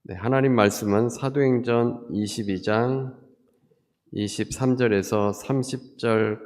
네, 하나님 말씀은 사도행전 22장 23절에서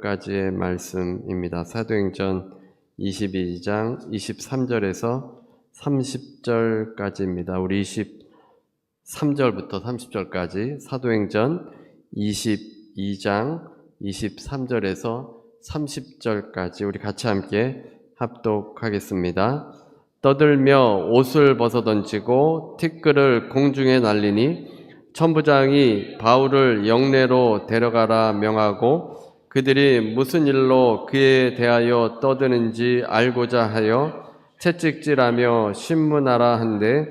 30절까지의 말씀입니다. 사도행전 22장 23절에서 30절까지입니다. 우리 23절부터 30절까지 사도행전 22장 23절에서 30절까지 우리 같이 함께 합독하겠습니다. 떠들며 옷을 벗어던지고 티끌을 공중에 날리니 천부장이 바울을 영내로 데려가라 명하고 그들이 무슨 일로 그에 대하여 떠드는지 알고자 하여 채찍질하며 신문하라 한데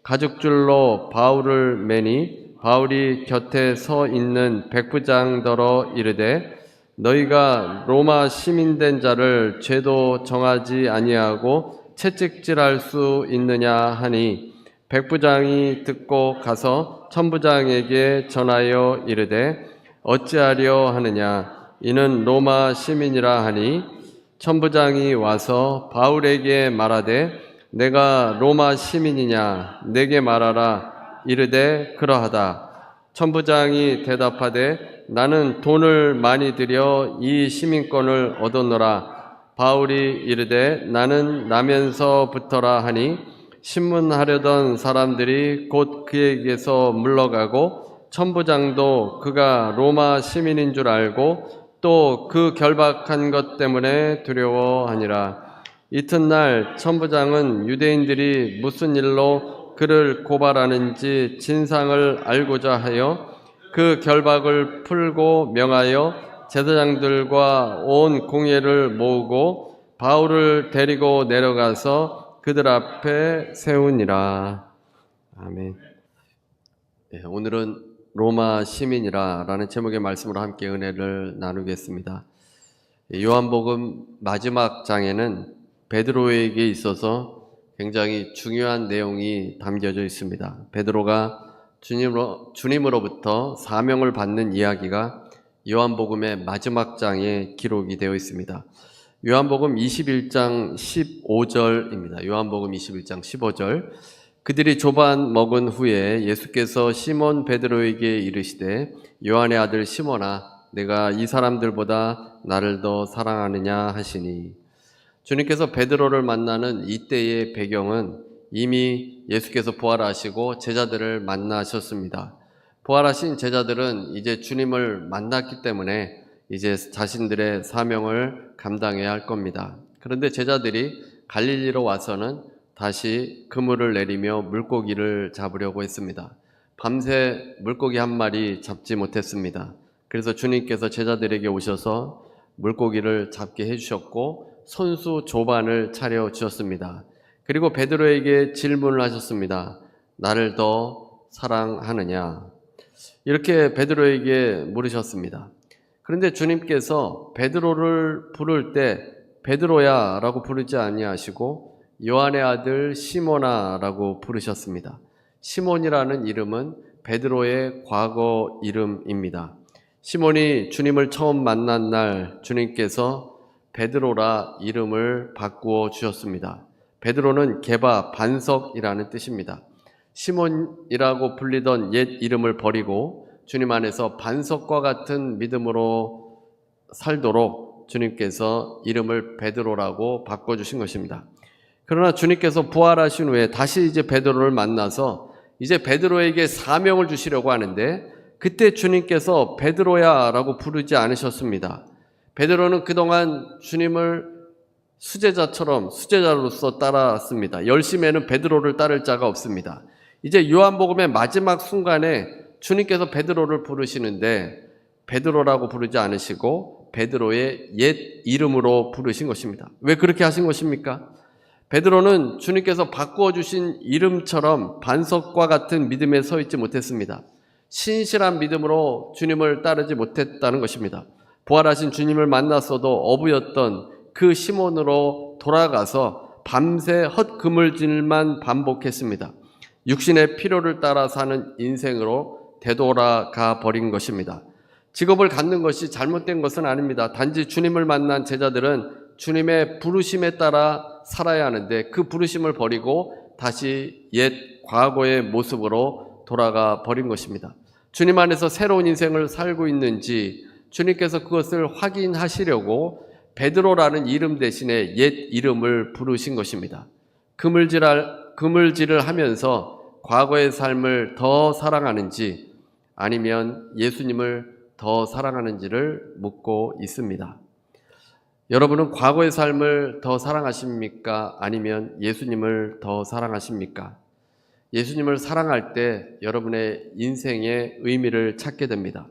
가죽줄로 바울을 매니 바울이 곁에 서 있는 백부장더러 이르되 너희가 로마 시민된 자를 죄도 정하지 아니하고 채찍질할 수 있느냐 하니 백부장이 듣고 가서 천부장에게 전하여 이르되 어찌하려 하느냐 이는 로마 시민이라 하니 천부장이 와서 바울에게 말하되 내가 로마 시민이냐 내게 말하라 이르되 그러하다. 천부장이 대답하되 나는 돈을 많이 들여 이 시민권을 얻었노라. 바울이 이르되 나는 나면서부터라 하니 신문하려던 사람들이 곧 그에게서 물러가고 천부장도 그가 로마 시민인 줄 알고 또 그 결박한 것 때문에 두려워하니라. 이튿날 천부장은 유대인들이 무슨 일로 그를 고발하는지 진상을 알고자 하여 그 결박을 풀고 명하여 제사장들과 온 공회를 모으고 바울을 데리고 내려가서 그들 앞에 세우니라. 아멘. 네, 오늘은 로마 시민이라 라는 제목의 말씀으로 함께 은혜를 나누겠습니다. 요한복음 마지막 장에는 베드로에게 있어서 굉장히 중요한 내용이 담겨져 있습니다. 베드로가 주님으로부터 사명을 받는 이야기가 요한복음의 마지막 장에 기록이 되어 있습니다. 요한복음 21장 15절입니다. 요한복음 21장 15절. 그들이 조반 먹은 후에 예수께서 시몬 베드로에게 이르시되 요한의 아들 시몬아 내가 이 사람들보다 나를 더 사랑하느냐 하시니 주님께서 베드로를 만나는 이때의 배경은 이미 예수께서 부활하시고 제자들을 만나셨습니다. 부활하신 제자들은 이제 주님을 만났기 때문에 이제 자신들의 사명을 감당해야 할 겁니다. 그런데 제자들이 갈릴리로 와서는 다시 그물을 내리며 물고기를 잡으려고 했습니다. 밤새 물고기 한 마리 잡지 못했습니다. 그래서 주님께서 제자들에게 오셔서 물고기를 잡게 해주셨고 손수 조반을 차려 주셨습니다. 그리고 베드로에게 질문을 하셨습니다. 나를 더 사랑하느냐? 이렇게 베드로에게 물으셨습니다. 그런데 주님께서 베드로를 부를 때 베드로야 라고 부르지 아니하시고 요한의 아들 시몬아 라고 부르셨습니다. 시몬이라는 이름은 베드로의 과거 이름입니다. 시몬이 주님을 처음 만난 날 주님께서 베드로라 이름을 바꾸어 주셨습니다. 베드로는 게바 반석이라는 뜻입니다. 시몬이라고 불리던 옛 이름을 버리고 주님 안에서 반석과 같은 믿음으로 살도록 주님께서 이름을 베드로라고 바꿔주신 것입니다. 그러나 주님께서 부활하신 후에 다시 이제 베드로를 만나서 이제 베드로에게 사명을 주시려고 하는데 그때 주님께서 베드로야 라고 부르지 않으셨습니다. 베드로는 그동안 주님을 수제자로서 따랐습니다. 열심에는 베드로를 따를 자가 없습니다. 이제 요한복음의 마지막 순간에 주님께서 베드로를 부르시는데 베드로라고 부르지 않으시고 베드로의 옛 이름으로 부르신 것입니다. 왜 그렇게 하신 것입니까? 베드로는 주님께서 바꾸어 주신 이름처럼 반석과 같은 믿음에 서 있지 못했습니다. 신실한 믿음으로 주님을 따르지 못했다는 것입니다. 부활하신 주님을 만났어도 어부였던 그 시몬으로 돌아가서 밤새 헛그물질만 반복했습니다. 육신의 필요를 따라 사는 인생으로 되돌아가 버린 것입니다. 직업을 갖는 것이 잘못된 것은 아닙니다. 단지 주님을 만난 제자들은 주님의 부르심에 따라 살아야 하는데 그 부르심을 버리고 다시 옛 과거의 모습으로 돌아가 버린 것입니다. 주님 안에서 새로운 인생을 살고 있는지 주님께서 그것을 확인하시려고 베드로라는 이름 대신에 옛 이름을 부르신 것입니다. 그물질을 하면서 과거의 삶을 더 사랑하는지 아니면 예수님을 더 사랑하는지를 묻고 있습니다. 여러분은 과거의 삶을 더 사랑하십니까? 아니면 예수님을 더 사랑하십니까? 예수님을 사랑할 때 여러분의 인생의 의미를 찾게 됩니다.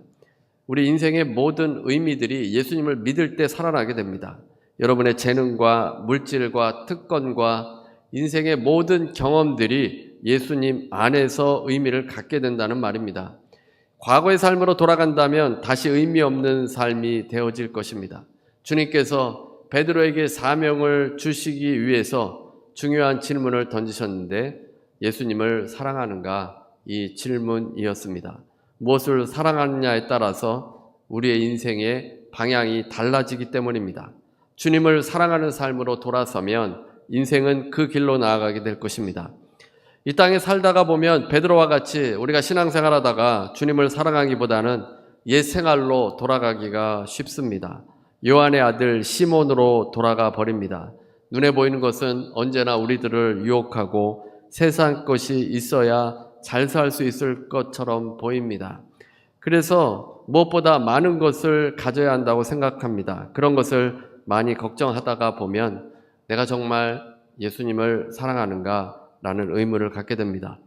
우리 인생의 모든 의미들이 예수님을 믿을 때 살아나게 됩니다. 여러분의 재능과 물질과 특권과 인생의 모든 경험들이 예수님 안에서 의미를 갖게 된다는 말입니다. 과거의 삶으로 돌아간다면 다시 의미 없는 삶이 되어질 것입니다. 주님께서 베드로에게 사명을 주시기 위해서 중요한 질문을 던지셨는데 예수님을 사랑하는가? 이 질문이었습니다. 무엇을 사랑하느냐에 따라서 우리의 인생의 방향이 달라지기 때문입니다. 주님을 사랑하는 삶으로 돌아서면 인생은 그 길로 나아가게 될 것입니다. 이 땅에 살다가 보면 베드로와 같이 우리가 신앙생활하다가 주님을 사랑하기보다는 옛 생활로 돌아가기가 쉽습니다. 요한의 아들 시몬으로 돌아가 버립니다. 눈에 보이는 것은 언제나 우리들을 유혹하고 세상 것이 있어야 잘 살 수 있을 것처럼 보입니다. 그래서 무엇보다 많은 것을 가져야 한다고 생각합니다. 그런 것을 많이 걱정하다가 보면 내가 정말 예수님을 사랑하는가? 라는 의문을 갖게 됩니다.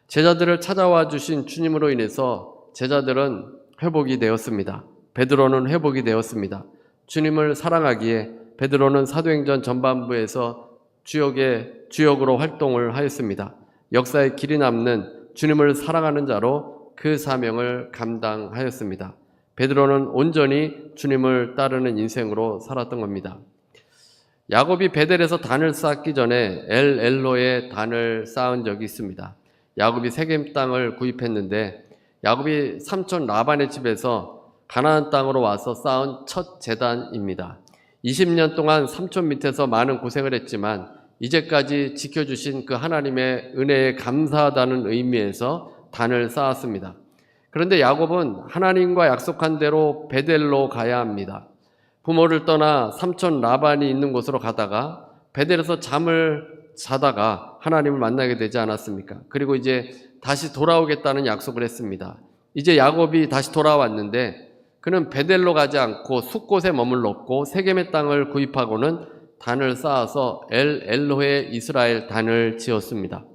제자들을 찾아와 주신 주님으로 인해서 제자들은 회복이 되었습니다. 베드로는 회복이 되었습니다. 주님을 사랑하기에 베드로는 사도행전 전반부에서 주역으로 활동을 하였습니다. 역사에 길이 남는 주님을 사랑하는 자로 그 사명을 감당하였습니다. 베드로는 온전히 주님을 따르는 인생으로 살았던 겁니다. 야곱이 베델에서 단을 쌓기 전에 엘로에 단을 쌓은 적이 있습니다. 야곱이 세겜 땅을 구입했는데 야곱이 삼촌 라반의 집에서 가나안 땅으로 와서 쌓은 첫 제단입니다. 20년 동안 삼촌 밑에서 많은 고생을 했지만 이제까지 지켜주신 그 하나님의 은혜에 감사하다는 의미에서 단을 쌓았습니다. 그런데 야곱은 하나님과 약속한 대로 베델로 가야 합니다. 부모를 떠나 삼촌 라반이 있는 곳으로 가다가 베델에서 잠을 자다가 하나님을 만나게 되지 않았습니까? 그리고 이제 다시 돌아오겠다는 약속을 했습니다. 이제 야곱이 다시 돌아왔는데 그는 베델로 가지 않고 숫곳에 머물렀고 세겜의 땅을 구입하고는 단을 쌓아서 엘로헤 이스라엘 단을 지었습니다.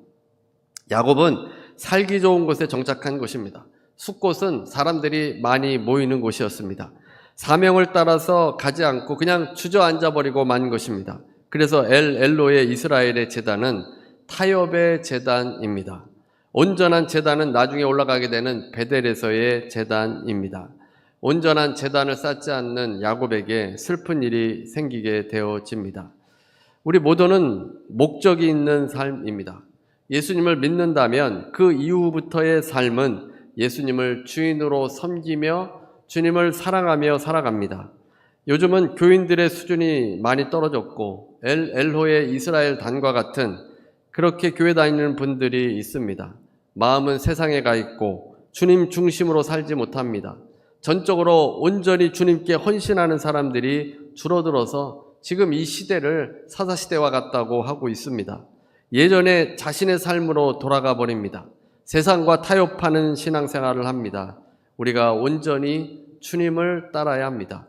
야곱은 살기 좋은 곳에 정착한 곳입니다. 숫곳은 사람들이 많이 모이는 곳이었습니다. 사명을 따라서 가지 않고 그냥 주저앉아 버리고 만 것입니다. 그래서 엘로의 이스라엘의 제단은 타협의 제단입니다. 온전한 제단은 나중에 올라가게 되는 베델에서의 제단입니다. 온전한 제단을 쌓지 않는 야곱에게 슬픈 일이 생기게 되어집니다. 우리 모두는 목적이 있는 삶입니다. 예수님을 믿는다면 그 이후부터의 삶은 예수님을 주인으로 섬기며 주님을 사랑하며 살아갑니다. 요즘은 교인들의 수준이 많이 떨어졌고 엘호의 이스라엘 단과 같은 그렇게 교회 다니는 분들이 있습니다. 마음은 세상에 가 있고 주님 중심으로 살지 못합니다. 전적으로 온전히 주님께 헌신하는 사람들이 줄어들어서 지금 이 시대를 사사시대와 같다고 하고 있습니다. 예전에 자신의 삶으로 돌아가 버립니다. 세상과 타협하는 신앙생활을 합니다. 우리가 온전히 주님을 따라야 합니다.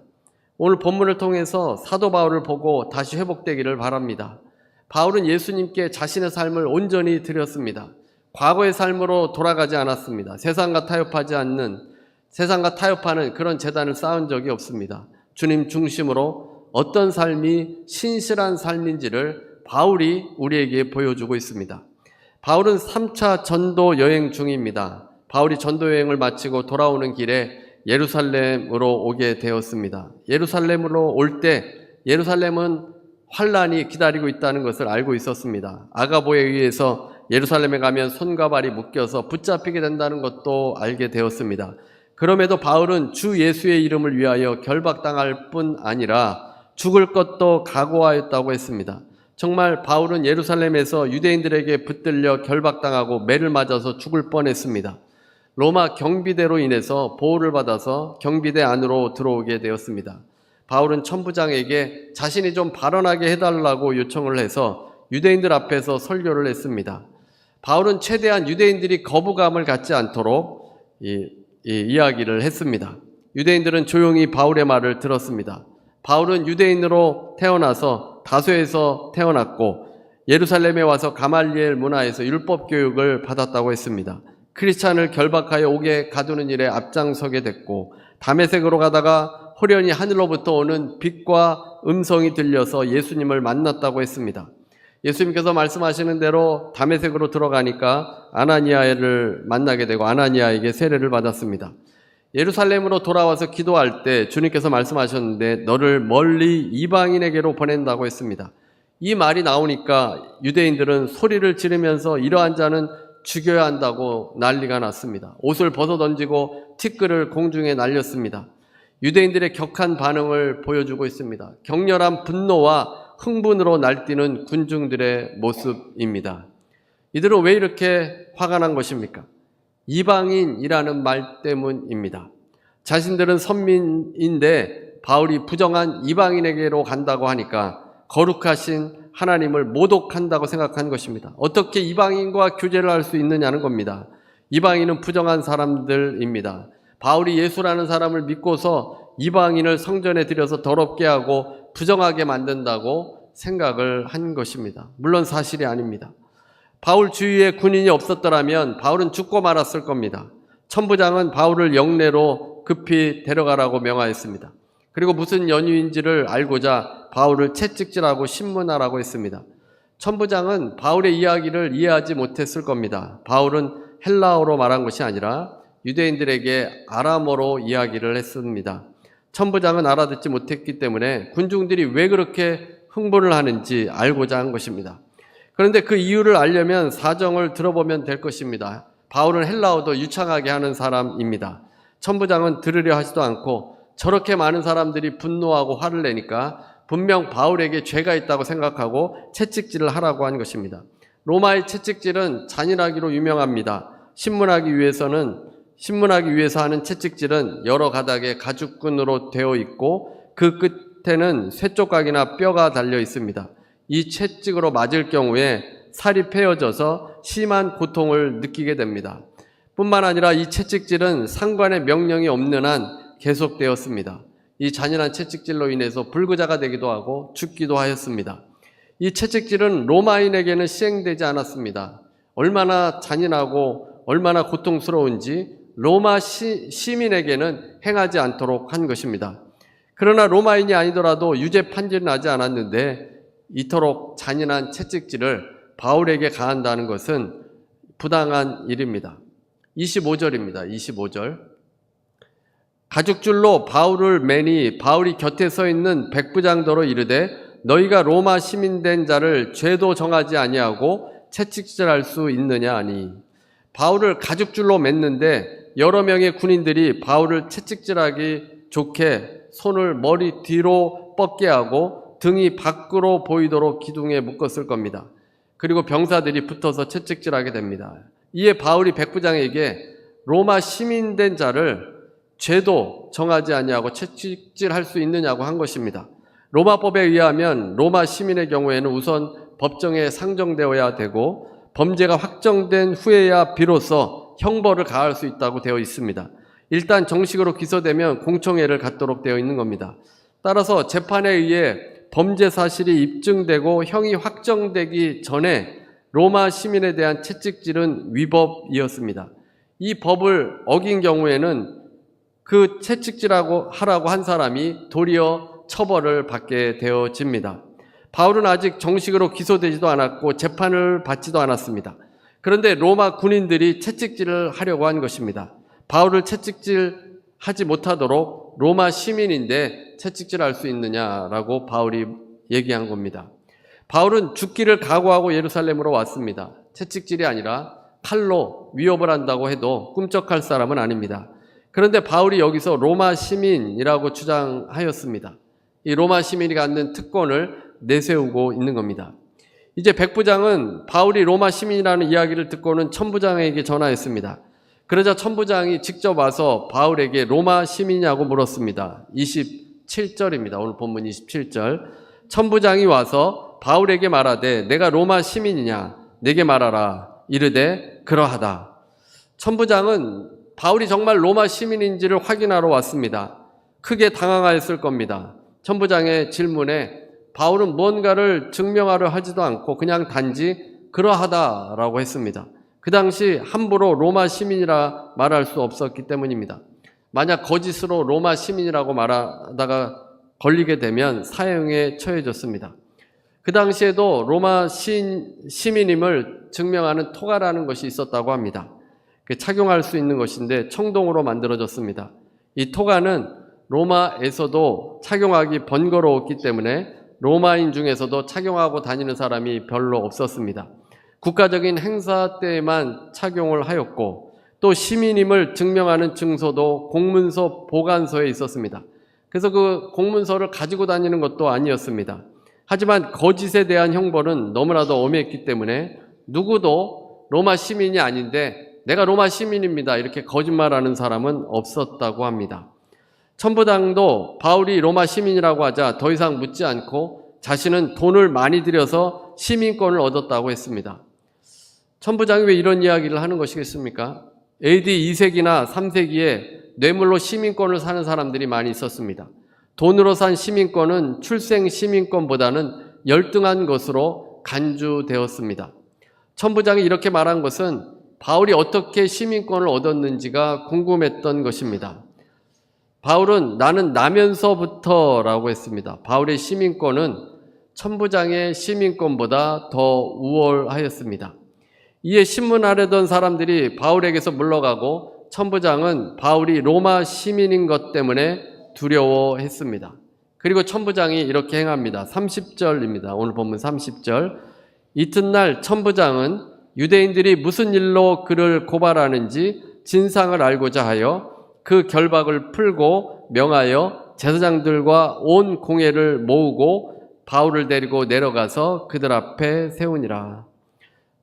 오늘 본문을 통해서 사도 바울을 보고 다시 회복되기를 바랍니다. 바울은 예수님께 자신의 삶을 온전히 드렸습니다. 과거의 삶으로 돌아가지 않았습니다. 세상과 타협하는 그런 제단을 쌓은 적이 없습니다. 주님 중심으로 어떤 삶이 신실한 삶인지를 바울이 우리에게 보여주고 있습니다. 바울은 3차 전도 여행 중입니다. 바울이 전도 여행을 마치고 돌아오는 길에 예루살렘으로 오게 되었습니다. 예루살렘으로 올 때 예루살렘은 환란이 기다리고 있다는 것을 알고 있었습니다. 아가보에 의해서 예루살렘에 가면 손과 발이 묶여서 붙잡히게 된다는 것도 알게 되었습니다. 그럼에도 바울은 주 예수의 이름을 위하여 결박당할 뿐 아니라 죽을 것도 각오하였다고 했습니다. 정말 바울은 예루살렘에서 유대인들에게 붙들려 결박당하고 매를 맞아서 죽을 뻔했습니다. 로마 경비대로 인해서 보호를 받아서 경비대 안으로 들어오게 되었습니다. 바울은 천부장에게 자신이 좀 발언하게 해달라고 요청을 해서 유대인들 앞에서 설교를 했습니다. 바울은 최대한 유대인들이 거부감을 갖지 않도록 이야기를 했습니다. 유대인들은 조용히 바울의 말을 들었습니다. 바울은 유대인으로 태어나서 다소에서 태어났고 예루살렘에 와서 가말리엘 문화에서 율법 교육을 받았다고 했습니다. 크리스찬을 결박하여 옥에 가두는 일에 앞장서게 됐고 다메섹으로 가다가 호련히 하늘로부터 오는 빛과 음성이 들려서 예수님을 만났다고 했습니다. 예수님께서 말씀하시는 대로 다메섹으로 들어가니까 아나니아를 만나게 되고 아나니아에게 세례를 받았습니다. 예루살렘으로 돌아와서 기도할 때 주님께서 말씀하셨는데 너를 멀리 이방인에게로 보낸다고 했습니다. 이 말이 나오니까 유대인들은 소리를 지르면서 이러한 자는 죽여야 한다고 난리가 났습니다. 옷을 벗어던지고 티끌을 공중에 날렸습니다. 유대인들의 격한 반응을 보여주고 있습니다. 격렬한 분노와 흥분으로 날뛰는 군중들의 모습입니다. 이들은 왜 이렇게 화가 난 것입니까? 이방인이라는 말 때문입니다. 자신들은 선민인데 바울이 부정한 이방인에게로 간다고 하니까 거룩하신 하나님을 모독한다고 생각한 것입니다. 어떻게 이방인과 교제를 할 수 있느냐는 겁니다. 이방인은 부정한 사람들입니다. 바울이 예수라는 사람을 믿고서 이방인을 성전에 들여서 더럽게 하고 부정하게 만든다고 생각을 한 것입니다. 물론 사실이 아닙니다. 바울 주위에 군인이 없었더라면 바울은 죽고 말았을 겁니다. 천부장은 바울을 영내로 급히 데려가라고 명하였습니다. 그리고 무슨 연유인지를 알고자 바울을 채찍질하고 신문하라고 했습니다. 천부장은 바울의 이야기를 이해하지 못했을 겁니다. 바울은 헬라어로 말한 것이 아니라 유대인들에게 아람어로 이야기를 했습니다. 천부장은 알아듣지 못했기 때문에 군중들이 왜 그렇게 흥분을 하는지 알고자 한 것입니다. 그런데 그 이유를 알려면 사정을 들어보면 될 것입니다. 바울은 헬라어도 유창하게 하는 사람입니다. 천부장은 들으려 하지도 않고 저렇게 많은 사람들이 분노하고 화를 내니까 분명 바울에게 죄가 있다고 생각하고 채찍질을 하라고 한 것입니다. 로마의 채찍질은 잔인하기로 유명합니다. 신문하기 위해서 하는 채찍질은 여러 가닥의 가죽끈으로 되어 있고 그 끝에는 쇠조각이나 뼈가 달려 있습니다. 이 채찍으로 맞을 경우에 살이 패여져서 심한 고통을 느끼게 됩니다. 뿐만 아니라 이 채찍질은 상관의 명령이 없는 한 계속되었습니다. 이 잔인한 채찍질로 인해서 불구자가 되기도 하고 죽기도 하였습니다. 이 채찍질은 로마인에게는 시행되지 않았습니다. 얼마나 잔인하고 얼마나 고통스러운지 로마 시민에게는 행하지 않도록 한 것입니다. 그러나 로마인이 아니더라도 유죄 판결이 나지 않았는데 이토록 잔인한 채찍질을 바울에게 가한다는 것은 부당한 일입니다. 25절입니다. 25절. 가죽줄로 바울을 매니 바울이 곁에 서 있는 백부장더러 이르되 너희가 로마 시민된 자를 죄도 정하지 아니하고 채찍질할 수 있느냐 하니 바울을 가죽줄로 맸는데 여러 명의 군인들이 바울을 채찍질하기 좋게 손을 머리 뒤로 뻗게 하고 등이 밖으로 보이도록 기둥에 묶었을 겁니다. 그리고 병사들이 붙어서 채찍질하게 됩니다. 이에 바울이 백부장에게 로마 시민된 자를 죄도 정하지 아니하고 채찍질할 수 있느냐고 한 것입니다. 로마법에 의하면 로마 시민의 경우에는 우선 법정에 상정되어야 되고 범죄가 확정된 후에야 비로소 형벌을 가할 수 있다고 되어 있습니다. 일단 정식으로 기소되면 공청회를 갖도록 되어 있는 겁니다. 따라서 재판에 의해 범죄 사실이 입증되고 형이 확정되기 전에 로마 시민에 대한 채찍질은 위법이었습니다. 이 법을 어긴 경우에는 그 채찍질하고 하라고 한 사람이 도리어 처벌을 받게 되어집니다. 바울은 아직 정식으로 기소되지도 않았고 재판을 받지도 않았습니다. 그런데 로마 군인들이 채찍질을 하려고 한 것입니다. 바울을 채찍질하지 못하도록 로마 시민인데 채찍질할 수 있느냐라고 바울이 얘기한 겁니다. 바울은 죽기를 각오하고 예루살렘으로 왔습니다. 채찍질이 아니라 칼로 위협을 한다고 해도 꿈쩍할 사람은 아닙니다. 그런데 바울이 여기서 로마 시민이라고 주장하였습니다. 이 로마 시민이 갖는 특권을 내세우고 있는 겁니다. 이제 백부장은 바울이 로마 시민이라는 이야기를 듣고는 천부장에게 전화했습니다. 그러자 천부장이 직접 와서 바울에게 로마 시민이냐고 물었습니다. 27절입니다. 오늘 본문 27절. 천부장이 와서 바울에게 말하되 내가 로마 시민이냐 내게 말하라. 이르되 그러하다. 천부장은 바울이 정말 로마 시민인지를 확인하러 왔습니다. 크게 당황하였을 겁니다. 천부장의 질문에 바울은 무언가를 증명하려 하지도 않고 그냥 단지 그러하다라고 했습니다. 그 당시 함부로 로마 시민이라 말할 수 없었기 때문입니다. 만약 거짓으로 로마 시민이라고 말하다가 걸리게 되면 사형에 처해졌습니다. 그 당시에도 로마 시민임을 증명하는 토가라는 것이 있었다고 합니다. 착용할 수 있는 것인데 청동으로 만들어졌습니다. 이 토가는 로마에서도 착용하기 번거로웠기 때문에 로마인 중에서도 착용하고 다니는 사람이 별로 없었습니다. 국가적인 행사 때에만 착용을 하였고 또 시민임을 증명하는 증서도 공문서 보관소에 있었습니다. 그래서 그 공문서를 가지고 다니는 것도 아니었습니다. 하지만 거짓에 대한 형벌은 너무나도 엄했기 때문에 누구도 로마 시민이 아닌데 내가 로마 시민입니다 이렇게 거짓말하는 사람은 없었다고 합니다. 천부장도 바울이 로마 시민이라고 하자 더 이상 묻지 않고 자신은 돈을 많이 들여서 시민권을 얻었다고 했습니다. 천부장이 왜 이런 이야기를 하는 것이겠습니까? AD 2세기나 3세기에 뇌물로 시민권을 사는 사람들이 많이 있었습니다. 돈으로 산 시민권은 출생 시민권보다는 열등한 것으로 간주되었습니다. 천부장이 이렇게 말한 것은 바울이 어떻게 시민권을 얻었는지가 궁금했던 것입니다. 바울은 나는 나면서부터라고 했습니다. 바울의 시민권은 천부장의 시민권보다 더 우월하였습니다. 이에 신문하려던 사람들이 바울에게서 물러가고 천부장은 바울이 로마 시민인 것 때문에 두려워했습니다. 그리고 천부장이 이렇게 행합니다. 30절입니다. 오늘 본문 30절. 이튿날 천부장은 유대인들이 무슨 일로 그를 고발하는지 진상을 알고자 하여 그 결박을 풀고 명하여 제사장들과 온 공회를 모으고 바울을 데리고 내려가서 그들 앞에 세우니라.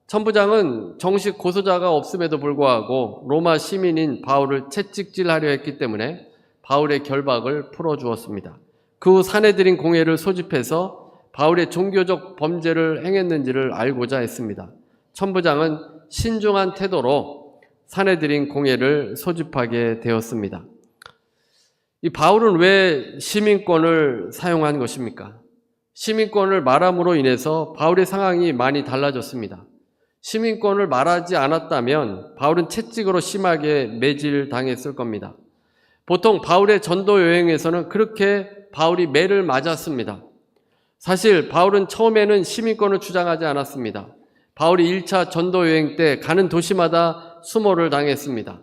천부장은 정식 고소자가 없음에도 불구하고 로마 시민인 바울을 채찍질하려 했기 때문에 바울의 결박을 풀어주었습니다. 그 후 사내들인 공회를 소집해서 바울의 종교적 범죄를 행했는지를 알고자 했습니다. 천부장은 신중한 태도로 사내들인 공회를 소집하게 되었습니다. 이 바울은 왜 시민권을 사용한 것입니까? 시민권을 말함으로 인해서 바울의 상황이 많이 달라졌습니다. 시민권을 말하지 않았다면 바울은 채찍으로 심하게 매질당했을 겁니다. 보통 바울의 전도 여행에서는 그렇게 바울이 매를 맞았습니다. 사실 바울은 처음에는 시민권을 주장하지 않았습니다. 바울이 1차 전도 여행 때 가는 도시마다 수모를 당했습니다.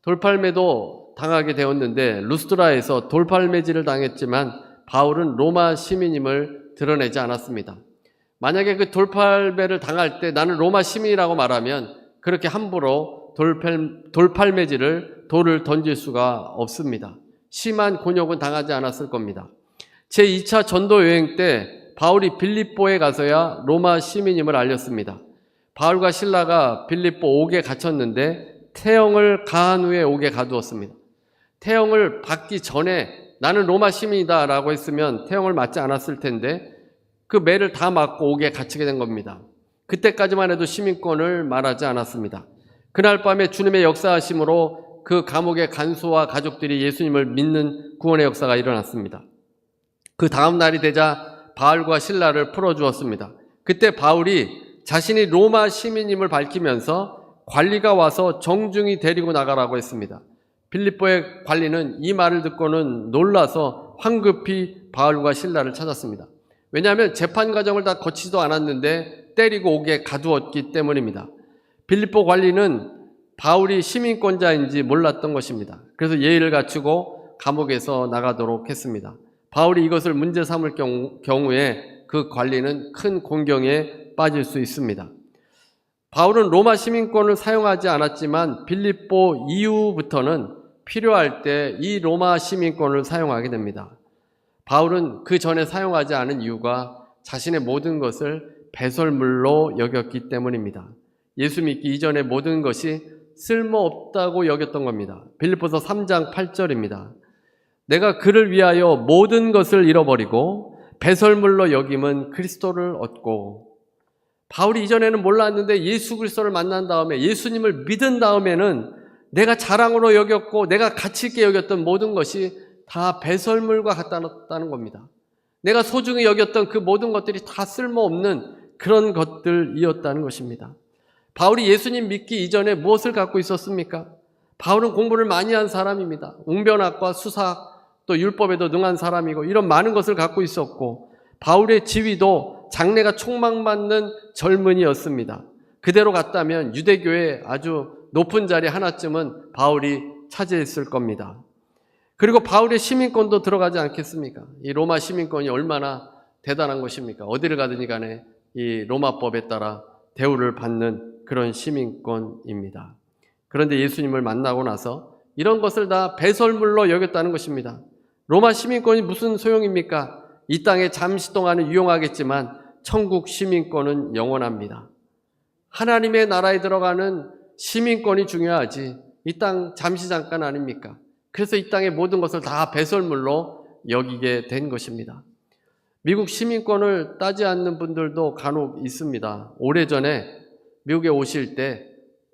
돌팔매도 당하게 되었는데 루스드라에서 돌팔매질을 당했지만 바울은 로마 시민임을 드러내지 않았습니다. 만약에 그 돌팔매를 당할 때 나는 로마 시민이라고 말하면 그렇게 함부로 돌팔매질을 돌을 던질 수가 없습니다. 심한 곤욕은 당하지 않았을 겁니다. 제2차 전도 여행 때 바울이 빌립보에 가서야 로마 시민임을 알렸습니다. 바울과 실라가 빌립보 옥에 갇혔는데 태형을 가한 후에 옥에 가두었습니다. 태형을 받기 전에 나는 로마 시민이다 라고 했으면 태형을 맞지 않았을 텐데 그 매를 다 맞고 옥에 갇히게 된 겁니다. 그때까지만 해도 시민권을 말하지 않았습니다. 그날 밤에 주님의 역사하심으로 그 감옥의 간수와 가족들이 예수님을 믿는 구원의 역사가 일어났습니다. 그 다음 날이 되자 바울과 실라를 풀어주었습니다. 그때 바울이 자신이 로마 시민임을 밝히면서 관리가 와서 정중히 데리고 나가라고 했습니다. 빌립보의 관리는 이 말을 듣고는 놀라서 황급히 바울과 실라를 찾았습니다. 왜냐하면 재판 과정을 다 거치지도 않았는데 때리고 옥에 가두었기 때문입니다. 빌립보 관리는 바울이 시민권자인지 몰랐던 것입니다. 그래서 예의를 갖추고 감옥에서 나가도록 했습니다. 바울이 이것을 문제 삼을 경우에 그 관리는 큰 공경에 빠질 수 있습니다. 바울은 로마 시민권을 사용하지 않았지만 빌립보 이후부터는 필요할 때 이 로마 시민권을 사용하게 됩니다. 바울은 그 전에 사용하지 않은 이유가 자신의 모든 것을 배설물로 여겼기 때문입니다. 예수 믿기 이전의 모든 것이 쓸모없다고 여겼던 겁니다. 빌립보서 3장 8절입니다. 내가 그를 위하여 모든 것을 잃어버리고 배설물로 여김은 그리스도를 얻고. 바울이 이전에는 몰랐는데 예수 그리스도를 만난 다음에, 예수님을 믿은 다음에는 내가 자랑으로 여겼고 내가 가치 있게 여겼던 모든 것이 다 배설물과 같다는 겁니다. 내가 소중히 여겼던 그 모든 것들이 다 쓸모없는 그런 것들이었다는 것입니다. 바울이 예수님 믿기 이전에 무엇을 갖고 있었습니까? 바울은 공부를 많이 한 사람입니다. 웅변학과 수사학, 또 율법에도 능한 사람이고 이런 많은 것을 갖고 있었고, 바울의 지위도 장래가 촉망받는 젊은이였습니다. 그대로 갔다면 유대교의 아주 높은 자리 하나쯤은 바울이 차지했을 겁니다. 그리고 바울의 시민권도 들어가지 않겠습니까? 이 로마 시민권이 얼마나 대단한 것입니까? 어디를 가든지 간에 이 로마법에 따라 대우를 받는 그런 시민권입니다. 그런데 예수님을 만나고 나서 이런 것을 다 배설물로 여겼다는 것입니다. 로마 시민권이 무슨 소용입니까? 이 땅에 잠시 동안은 유용하겠지만 천국 시민권은 영원합니다. 하나님의 나라에 들어가는 시민권이 중요하지 이 땅 잠시 잠깐 아닙니까? 그래서 이 땅의 모든 것을 다 배설물로 여기게 된 것입니다. 미국 시민권을 따지 않는 분들도 간혹 있습니다. 오래전에 미국에 오실 때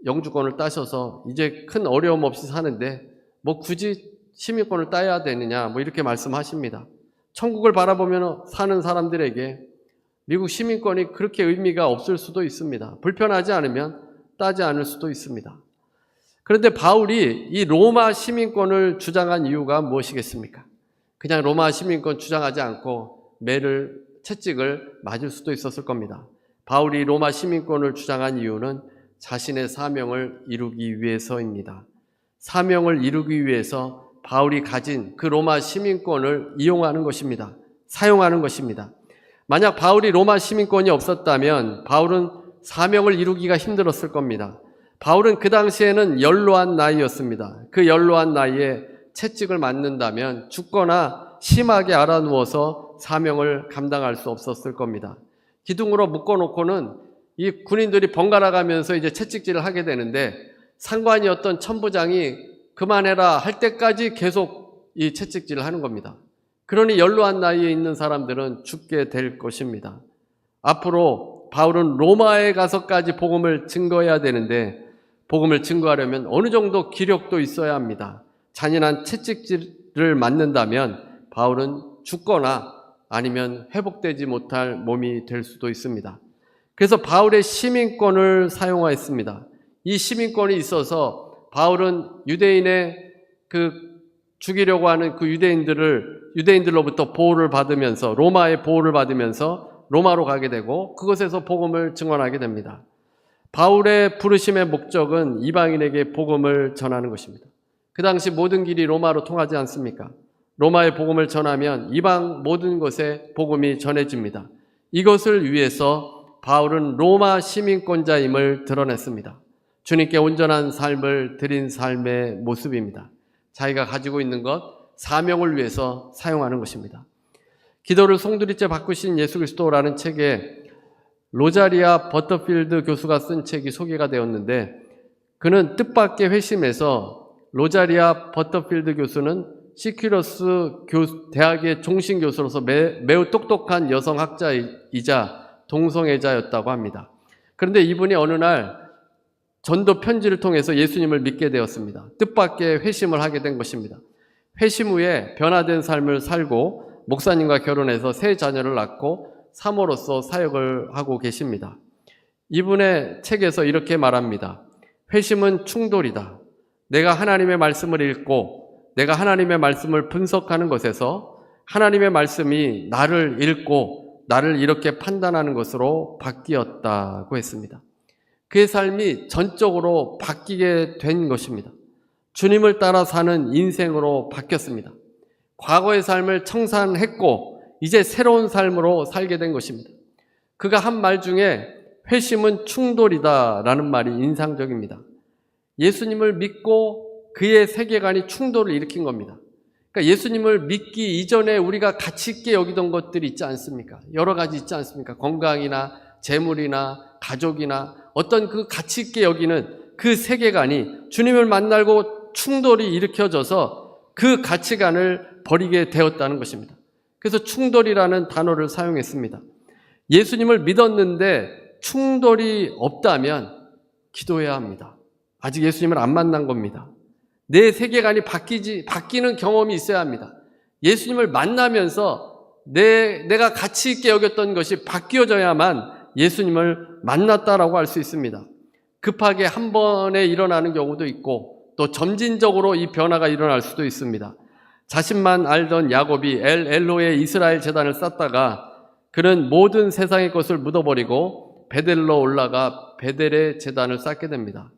영주권을 따셔서 이제 큰 어려움 없이 사는데 뭐 굳이 시민권을 따야 되느냐 뭐 이렇게 말씀하십니다. 천국을 바라보며 사는 사람들에게 미국 시민권이 그렇게 의미가 없을 수도 있습니다. 불편하지 않으면 따지 않을 수도 있습니다. 그런데 바울이 이 로마 시민권을 주장한 이유가 무엇이겠습니까? 그냥 로마 시민권 주장하지 않고 매를 채찍을 맞을 수도 있었을 겁니다. 바울이 로마 시민권을 주장한 이유는 자신의 사명을 이루기 위해서입니다. 사명을 이루기 위해서 바울이 가진 그 로마 시민권을 이용하는 것입니다. 사용하는 것입니다. 만약 바울이 로마 시민권이 없었다면 바울은 사명을 이루기가 힘들었을 겁니다. 바울은 그 당시에는 연로한 나이였습니다. 그 연로한 나이에 채찍을 맞는다면 죽거나 심하게 알아누워서 사명을 감당할 수 없었을 겁니다. 기둥으로 묶어놓고는 이 군인들이 번갈아 가면서 이제 채찍질을 하게 되는데 상관이었던 천부장이 그만해라 할 때까지 계속 이 채찍질을 하는 겁니다. 그러니 연로한 나이에 있는 사람들은 죽게 될 것입니다. 앞으로 바울은 로마에 가서까지 복음을 증거해야 되는데 복음을 증거하려면 어느 정도 기력도 있어야 합니다. 잔인한 채찍질을 맞는다면 바울은 죽거나 아니면 회복되지 못할 몸이 될 수도 있습니다. 그래서 바울의 시민권을 사용하였습니다. 이 시민권이 있어서 바울은 유대인의 죽이려고 하는 그 유대인들로부터 보호를 받으면서 로마의 보호를 받으면서 로마로 가게 되고 그곳에서 복음을 증언하게 됩니다. 바울의 부르심의 목적은 이방인에게 복음을 전하는 것입니다. 그 당시 모든 길이 로마로 통하지 않습니까? 로마의 복음을 전하면 이방 모든 곳에 복음이 전해집니다. 이것을 위해서 바울은 로마 시민권자임을 드러냈습니다. 주님께 온전한 삶을 드린 삶의 모습입니다. 자기가 가지고 있는 것, 사명을 위해서 사용하는 것입니다. 기도를 송두리째 바꾸신 예수 그리스도라는 책에 로자리아 버터필드 교수가 쓴 책이 소개가 되었는데 그는 뜻밖의 회심에서 로자리아 버터필드 교수는 시큐러스 대학의 종신 교수로서 매우 똑똑한 여성학자이자 동성애자였다고 합니다. 그런데 이분이 어느 날 전도 편지를 통해서 예수님을 믿게 되었습니다. 뜻밖의 회심을 하게 된 것입니다. 회심 후에 변화된 삶을 살고 목사님과 결혼해서 세 자녀를 낳고 사모로서 사역을 하고 계십니다. 이분의 책에서 이렇게 말합니다. 회심은 충돌이다. 내가 하나님의 말씀을 읽고 내가 하나님의 말씀을 분석하는 것에서 하나님의 말씀이 나를 읽고 나를 이렇게 판단하는 것으로 바뀌었다고 했습니다. 그의 삶이 전적으로 바뀌게 된 것입니다. 주님을 따라 사는 인생으로 바뀌었습니다. 과거의 삶을 청산했고 이제 새로운 삶으로 살게 된 것입니다. 그가 한 말 중에 회심은 충돌이다라는 말이 인상적입니다. 예수님을 믿고 그의 세계관이 충돌을 일으킨 겁니다. 그러니까 예수님을 믿기 이전에 우리가 가치 있게 여기던 것들이 있지 않습니까? 여러 가지 있지 않습니까? 건강이나 재물이나 가족이나 어떤 그 가치 있게 여기는 그 세계관이 주님을 만나고 충돌이 일으켜져서 그 가치관을 버리게 되었다는 것입니다. 그래서 충돌이라는 단어를 사용했습니다. 예수님을 믿었는데 충돌이 없다면 기도해야 합니다. 아직 예수님을 안 만난 겁니다. 내 세계관이 바뀌는 경험이 있어야 합니다. 예수님을 만나면서 내가 가치 있게 여겼던 것이 바뀌어져야만 예수님을 만났다라고 할 수 있습니다. 급하게 한 번에 일어나는 경우도 있고 또 점진적으로 이 변화가 일어날 수도 있습니다. 자신만 알던 야곱이 엘로에 이스라엘 제단을 쌓다가 그는 모든 세상의 것을 묻어버리고 베델로 올라가 베델의 제단을 쌓게 됩니다.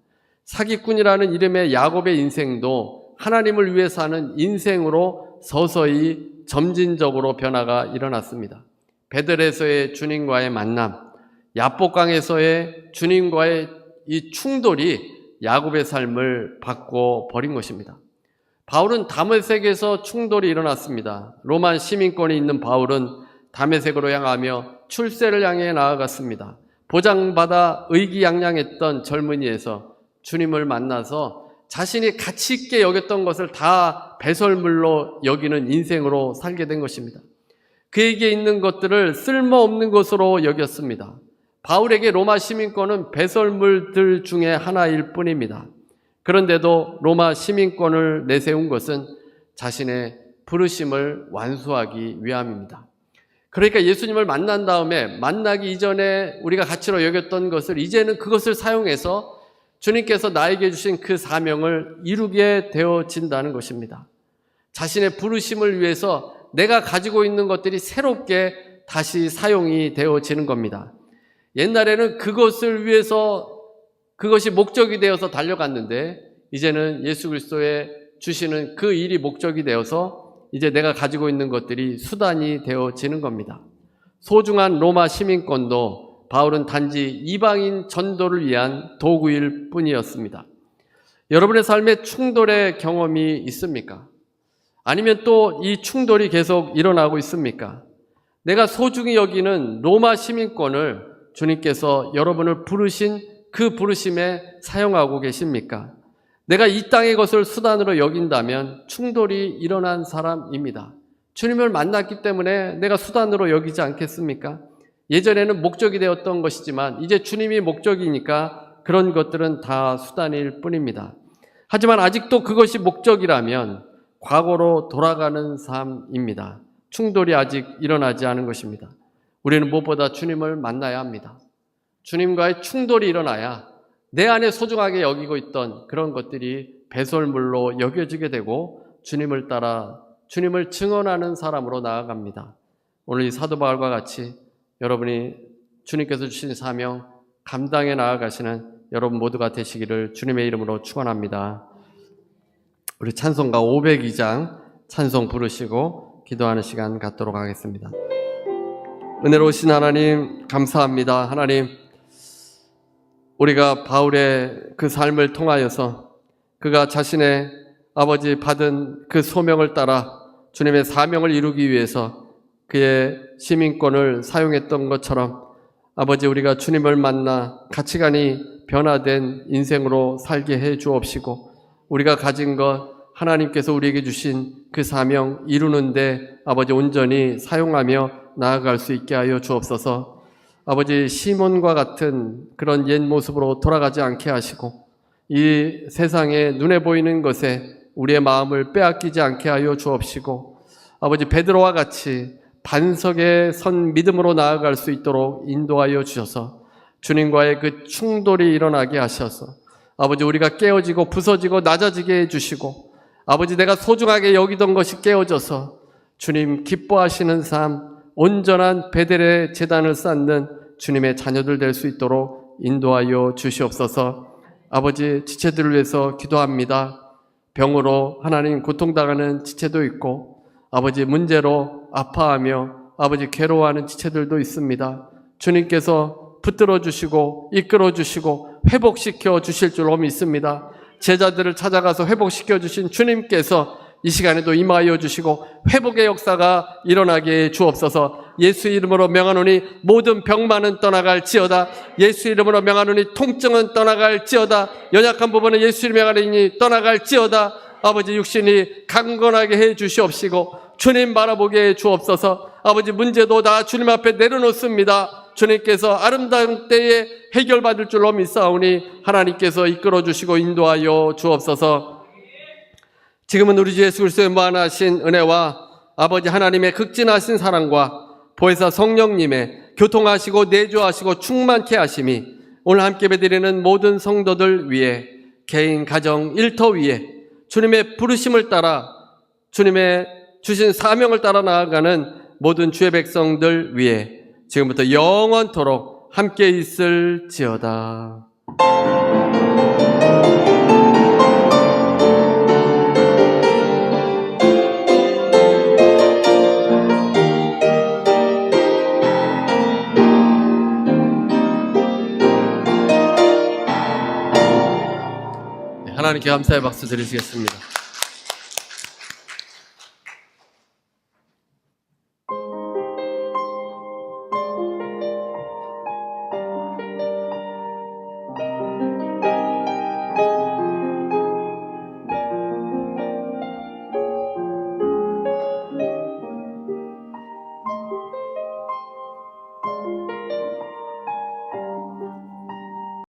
사기꾼이라는 이름의 야곱의 인생도 하나님을 위해 사는 인생으로 서서히 점진적으로 변화가 일어났습니다. 베델에서의 주님과의 만남, 야복강에서의 주님과의 이 충돌이 야곱의 삶을 바꿔버린 것입니다. 바울은 다메섹에서 충돌이 일어났습니다. 로마 시민권이 있는 바울은 다메섹으로 향하며 출세를 향해 나아갔습니다. 보장받아 의기양양했던 젊은이에서 주님을 만나서 자신이 가치 있게 여겼던 것을 다 배설물로 여기는 인생으로 살게 된 것입니다. 그에게 있는 것들을 쓸모없는 것으로 여겼습니다. 바울에게 로마 시민권은 배설물들 중에 하나일 뿐입니다. 그런데도 로마 시민권을 내세운 것은 자신의 부르심을 완수하기 위함입니다. 그러니까 예수님을 만난 다음에 만나기 이전에 우리가 가치로 여겼던 것을 이제는 그것을 사용해서 주님께서 나에게 주신 그 사명을 이루게 되어진다는 것입니다. 자신의 부르심을 위해서 내가 가지고 있는 것들이 새롭게 다시 사용이 되어지는 겁니다. 옛날에는 그것을 위해서 그것이 목적이 되어서 달려갔는데 이제는 예수 그리스도의 주시는 그 일이 목적이 되어서 이제 내가 가지고 있는 것들이 수단이 되어지는 겁니다. 소중한 로마 시민권도 바울은 단지 이방인 전도를 위한 도구일 뿐이었습니다. 여러분의 삶에 충돌의 경험이 있습니까? 아니면 또 이 충돌이 계속 일어나고 있습니까? 내가 소중히 여기는 로마 시민권을 주님께서 여러분을 부르신 그 부르심에 사용하고 계십니까? 내가 이 땅의 것을 수단으로 여긴다면 충돌이 일어난 사람입니다. 주님을 만났기 때문에 내가 수단으로 여기지 않겠습니까? 예전에는 목적이 되었던 것이지만 이제 주님이 목적이니까 그런 것들은 다 수단일 뿐입니다. 하지만 아직도 그것이 목적이라면 과거로 돌아가는 삶입니다. 충돌이 아직 일어나지 않은 것입니다. 우리는 무엇보다 주님을 만나야 합니다. 주님과의 충돌이 일어나야 내 안에 소중하게 여기고 있던 그런 것들이 배설물로 여겨지게 되고 주님을 따라 주님을 증언하는 사람으로 나아갑니다. 오늘 이 사도 바울과 같이 여러분이 주님께서 주신 사명 감당해 나아가시는 여러분 모두가 되시기를 주님의 이름으로 축원합니다. 우리 찬송가 502장 찬송 부르시고 기도하는 시간 갖도록 하겠습니다. 은혜로우신 하나님 감사합니다. 하나님, 우리가 바울의 그 삶을 통하여서 그가 자신의 아버지 받은 그 소명을 따라 주님의 사명을 이루기 위해서 그의 시민권을 사용했던 것처럼 아버지 우리가 주님을 만나 가치관이 변화된 인생으로 살게 해 주옵시고 우리가 가진 것 하나님께서 우리에게 주신 그 사명 이루는데 아버지 온전히 사용하며 나아갈 수 있게 하여 주옵소서. 아버지 시몬과 같은 그런 옛 모습으로 돌아가지 않게 하시고 이 세상에 눈에 보이는 것에 우리의 마음을 빼앗기지 않게 하여 주옵시고 아버지 베드로와 같이 반석에 선 믿음으로 나아갈 수 있도록 인도하여 주셔서 주님과의 그 충돌이 일어나게 하셔서 아버지 우리가 깨어지고 부서지고 낮아지게 해주시고 아버지 내가 소중하게 여기던 것이 깨어져서 주님 기뻐하시는 삶 온전한 베델의 제단을 쌓는 주님의 자녀들 될 수 있도록 인도하여 주시옵소서. 아버지 지체들을 위해서 기도합니다. 병으로 하나님 고통당하는 지체도 있고 아버지 문제로 아파하며 아버지 괴로워하는 지체들도 있습니다. 주님께서 붙들어 주시고 이끌어 주시고 회복시켜 주실 줄로 믿습니다. 제자들을 찾아가서 회복시켜 주신 주님께서 이 시간에도 임하여 주시고 회복의 역사가 일어나게 주옵소서. 예수 이름으로 명하노니 모든 병만은 떠나갈지어다. 예수 이름으로 명하노니 통증은 떠나갈지어다. 연약한 부분은 예수 이름으로 명하노니 떠나갈지어다. 아버지 육신이 강건하게 해 주시옵시고 주님 바라보게 해 주옵소서. 아버지 문제도 다 주님 앞에 내려놓습니다. 주님께서 아름다운 때에 해결받을 줄로 믿사오니 하나님께서 이끌어 주시고 인도하여 주옵소서. 지금은 우리 주 예수 그리스도의 무한하신 은혜와 아버지 하나님의 극진하신 사랑과 보혜사 성령님의 교통하시고 내주하시고 충만케 하심이 오늘 함께 예배드리는 모든 성도들 위해 개인 가정 일터 위에 주님의 부르심을 따라 주님의 주신 사명을 따라 나아가는 모든 주의 백성들 위해 지금부터 영원토록 함께 있을지어다. 하나님께 감사의 박수 드리시겠습니다.